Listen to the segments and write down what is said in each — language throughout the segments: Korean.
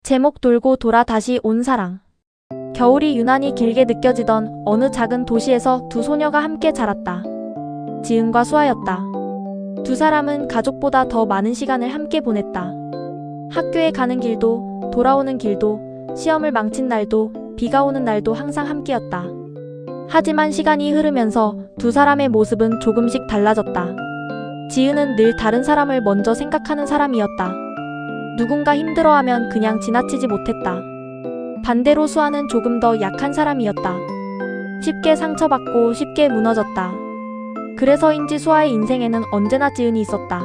제목 돌고 돌아 다시 온 사랑. 겨울이 유난히 길게 느껴지던 어느 작은 도시에서 두 소녀가 함께 자랐다. 지은과 수아였다. 두 사람은 가족보다 더 많은 시간을 함께 보냈다. 학교에 가는 길도, 돌아오는 길도, 시험을 망친 날도, 비가 오는 날도 항상 함께였다. 하지만 시간이 흐르면서 두 사람의 모습은 조금씩 달라졌다. 지은은 늘 다른 사람을 먼저 생각하는 사람이었다. 누군가 힘들어하면 그냥 지나치지 못했다. 반대로 수아는 조금 더 약한 사람이었다. 쉽게 상처받고 쉽게 무너졌다. 그래서인지 수아의 인생에는 언제나 지은이 있었다.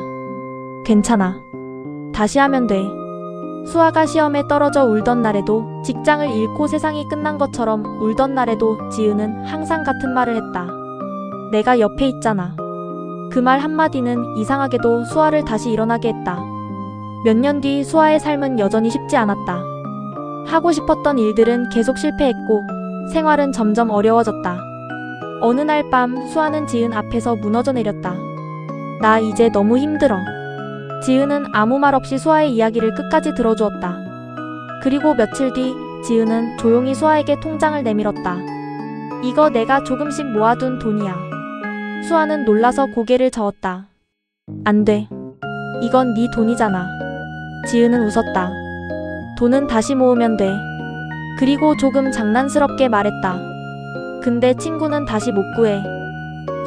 괜찮아. 다시 하면 돼. 수아가 시험에 떨어져 울던 날에도, 직장을 잃고 세상이 끝난 것처럼 울던 날에도 지은은 항상 같은 말을 했다. 내가 옆에 있잖아. 그 말 한마디는 이상하게도 수아를 다시 일어나게 했다. 몇 년 뒤 수아의 삶은 여전히 쉽지 않았다. 하고 싶었던 일들은 계속 실패했고 생활은 점점 어려워졌다. 어느 날 밤 수아는 지은 앞에서 무너져 내렸다. 나 이제 너무 힘들어. 지은은 아무 말 없이 수아의 이야기를 끝까지 들어주었다. 그리고 며칠 뒤 지은은 조용히 수아에게 통장을 내밀었다. 이거 내가 조금씩 모아둔 돈이야. 수아는 놀라서 고개를 저었다. 안 돼. 이건 네 돈이잖아. 지은은 웃었다. 돈은 다시 모으면 돼. 그리고 조금 장난스럽게 말했다. 근데 친구는 다시 못 구해.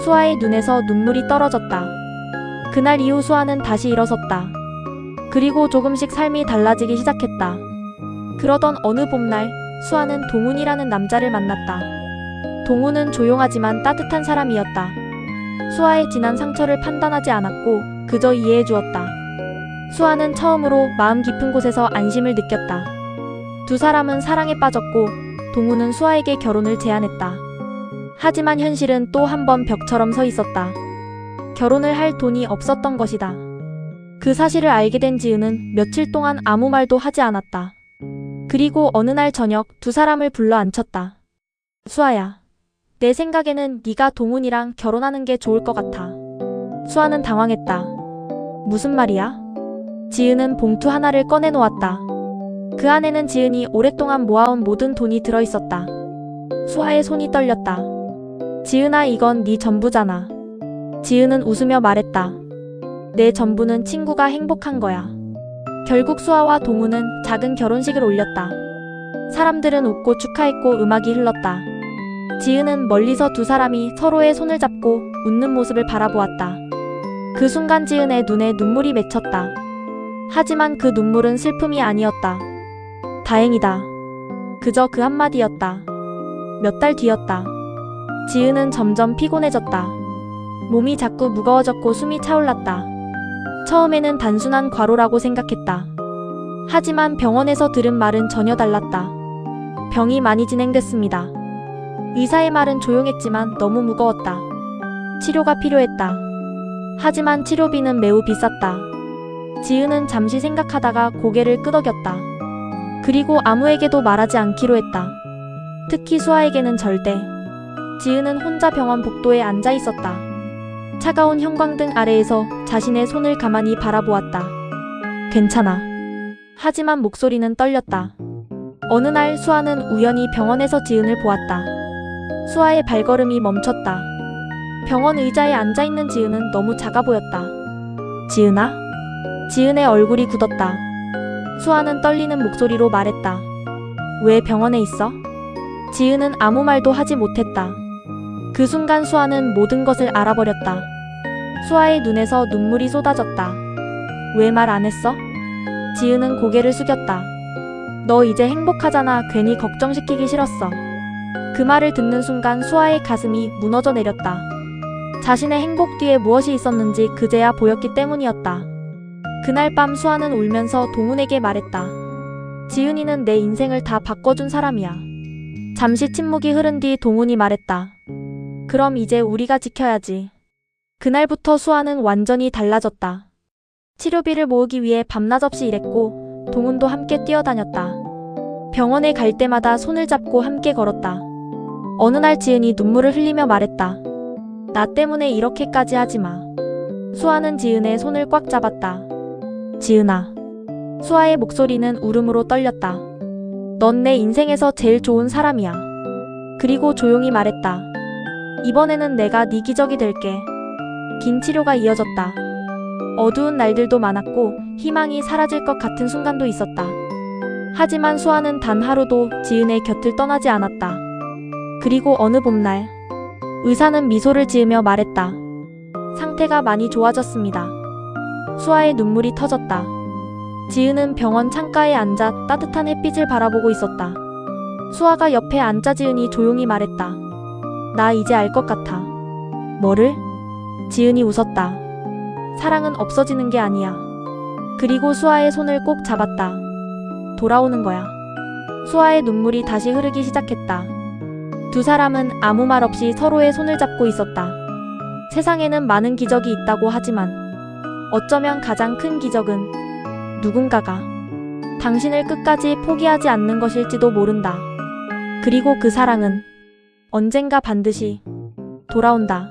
수아의 눈에서 눈물이 떨어졌다. 그날 이후 수아는 다시 일어섰다. 그리고 조금씩 삶이 달라지기 시작했다. 그러던 어느 봄날 수아는 동훈이라는 남자를 만났다. 동훈은 조용하지만 따뜻한 사람이었다. 수아의 지난 상처를 판단하지 않았고 그저 이해해 주었다. 수아는 처음으로 마음 깊은 곳에서 안심을 느꼈다. 두 사람은 사랑에 빠졌고 동훈은 수아에게 결혼을 제안했다. 하지만 현실은 또 한 번 벽처럼 서 있었다. 결혼을 할 돈이 없었던 것이다. 그 사실을 알게 된 지은은 며칠 동안 아무 말도 하지 않았다. 그리고 어느 날 저녁 두 사람을 불러 앉혔다. 수아야, 내 생각에는 네가 동훈이랑 결혼하는 게 좋을 것 같아. 수아는 당황했다. 무슨 말이야? 지은은 봉투 하나를 꺼내놓았다. 그 안에는 지은이 오랫동안 모아온 모든 돈이 들어있었다. 수아의 손이 떨렸다. 지은아, 이건 네 전부잖아. 지은은 웃으며 말했다. 내 전부는 친구가 행복한 거야. 결국 수아와 동훈은 작은 결혼식을 올렸다. 사람들은 웃고 축하했고 음악이 흘렀다. 지은은 멀리서 두 사람이 서로의 손을 잡고 웃는 모습을 바라보았다. 그 순간 지은의 눈에 눈물이 맺혔다. 하지만 그 눈물은 슬픔이 아니었다. 다행이다. 그저 그 한마디였다. 몇 달 뒤였다. 지은은 점점 피곤해졌다. 몸이 자꾸 무거워졌고 숨이 차올랐다. 처음에는 단순한 과로라고 생각했다. 하지만 병원에서 들은 말은 전혀 달랐다. 병이 많이 진행됐습니다. 의사의 말은 조용했지만 너무 무거웠다. 치료가 필요했다. 하지만 치료비는 매우 비쌌다. 지은은 잠시 생각하다가 고개를 끄덕였다. 그리고 아무에게도 말하지 않기로 했다. 특히 수아에게는 절대. 지은은 혼자 병원 복도에 앉아 있었다. 차가운 형광등 아래에서 자신의 손을 가만히 바라보았다. 괜찮아. 하지만 목소리는 떨렸다. 어느 날 수아는 우연히 병원에서 지은을 보았다. 수아의 발걸음이 멈췄다. 병원 의자에 앉아있는 지은은 너무 작아 보였다. 지은아? 지은의 얼굴이 굳었다. 수아는 떨리는 목소리로 말했다. 왜 병원에 있어? 지은은 아무 말도 하지 못했다. 그 순간 수아는 모든 것을 알아버렸다. 수아의 눈에서 눈물이 쏟아졌다. 왜 말 안 했어? 지은은 고개를 숙였다. 너 이제 행복하잖아. 괜히 걱정시키기 싫었어. 그 말을 듣는 순간 수아의 가슴이 무너져 내렸다. 자신의 행복 뒤에 무엇이 있었는지 그제야 보였기 때문이었다. 그날 밤 수아는 울면서 동훈에게 말했다. 지은이는 내 인생을 다 바꿔준 사람이야. 잠시 침묵이 흐른 뒤 동훈이 말했다. 그럼 이제 우리가 지켜야지. 그날부터 수아는 완전히 달라졌다. 치료비를 모으기 위해 밤낮 없이 일했고 동훈도 함께 뛰어다녔다. 병원에 갈 때마다 손을 잡고 함께 걸었다. 어느 날 지은이 눈물을 흘리며 말했다. 나 때문에 이렇게까지 하지 마. 수아는 지은의 손을 꽉 잡았다. 지은아, 수아의 목소리는 울음으로 떨렸다. 넌 내 인생에서 제일 좋은 사람이야. 그리고 조용히 말했다. 이번에는 내가 네 기적이 될게. 긴 치료가 이어졌다. 어두운 날들도 많았고 희망이 사라질 것 같은 순간도 있었다. 하지만 수아는 단 하루도 지은의 곁을 떠나지 않았다. 그리고 어느 봄날 의사는 미소를 지으며 말했다. 상태가 많이 좋아졌습니다. 수아의 눈물이 터졌다. 지은은 병원 창가에 앉아 따뜻한 햇빛을 바라보고 있었다. 수아가 옆에 앉자 지은이 조용히 말했다. 나 이제 알 것 같아. 뭐를? 지은이 웃었다. 사랑은 없어지는 게 아니야. 그리고 수아의 손을 꼭 잡았다. 돌아오는 거야. 수아의 눈물이 다시 흐르기 시작했다. 두 사람은 아무 말 없이 서로의 손을 잡고 있었다. 세상에는 많은 기적이 있다고 하지만 어쩌면 가장 큰 기적은 누군가가 당신을 끝까지 포기하지 않는 것일지도 모른다. 그리고 그 사랑은 언젠가 반드시 돌아온다.